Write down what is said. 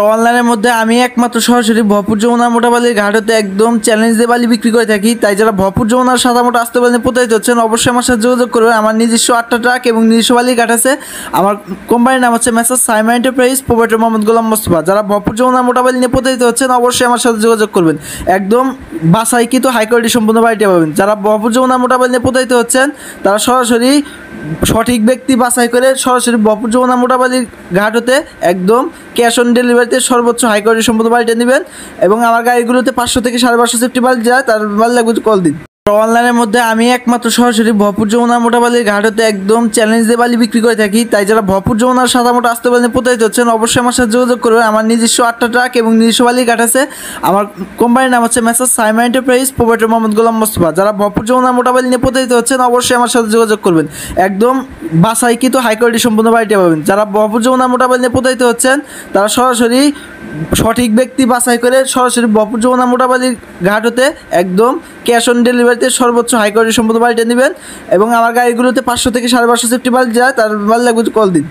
অনলাইনের মধ্যে আমি একমাত্র সরাসরি ভরপুর যমুনা মোটাবালির ঘাট হতে একদম চ্যালেঞ্জ দিয়ে বালি বিক্রি করে থাকি। তাই যারা ভরপুর যমুনার সাদা মোটা আসতে পারেন প্রতারিত হচ্ছেন, অবশ্যই আমার সাথে যোগাযোগ করবেন। আমার নিজস্ব 8টা ট্রাক এবং নিজস্ব বালির ঘাট আছে। আমার কোম্পানির নাম হচ্ছে Messrs Saima enterprise, proprietor Mohammad Golam Mostafa. যারা ভরপুর যমুনা মোটাবালি নিয়ে প্রতারিত হচ্ছেন, অবশ্যই আমার সাথে যোগাযোগ করবেন। একদম বাসাইকৃত হাই কোয়ালিটি সম্পূর্ণ বাড়িটা পাবেন। যারা ভরপুর যমুনা মোটাবালি নিয়ে প্রতারিত হচ্ছেন, তারা সরাসরি সঠিক ব্যক্তি বাছাই করে সরাসরি ভরপুর যমুনা মোটাবালির ঘাট হতে একদম ক্যাশ অন ডেলিভারিতে সর্বোচ্চ হাই কোয়ালিটি সম্পূর্ণ বাড়িটা নেবেন। এবং আমার গাড়িগুলোতে 500 থেকে 550 সেফটি বাল্ব যায়, তার বাল্ব লাগবে কল দিন। অনলাইনের মধ্যে আমি একমাত্র সরাসরি ভরপুর যমুনা মোটাবালির ঘাট হতে একদম চ্যালেঞ্জ দিয়ে বালি বিক্রি করে থাকি। তাই যারা ভরপুর যমুনার সাদা মোটা আসতে পারেন প্রতারিত হচ্ছেন, অবশ্যই আমার সাথে যোগাযোগ করবেন। আমার নিজস্ব 8টা ট্রাক এবং নিজস্ব বালির ঘাট আছে। আমার কোম্পানির নাম হচ্ছে Messrs Saima enterprise, proprietor Mohammad Golam Mostafa. যারা ভরপুর যমুনা মোটাবালি নিয়ে প্রতারিত হচ্ছেন, অবশ্যই আমার সাথে যোগাযোগ করবেন। একদম বাসাইকৃত হাই কোয়ালিটি সম্পূর্ণ বাড়িটা পাবেন। যারা ভরপুর যমুনা মোটাবালি নিয়ে প্রতারিত হচ্ছেন, তারা সরাসরি সঠিক ব্যক্তি বাছাই করে সরাসরি ভরপুর যমুনা মোটাবালির ঘাট হতে একদম ক্যাশ অন ডেলিভারিতে সর্বোচ্চ হাই কোয়ালিটি সম্পূর্ণ বাড়িটা নেবেন। এবং আমার গাড়িগুলোতে 500 থেকে 550 সেফটি বাল্ব যায়, তার বাল্ব লাগবে কল দিন।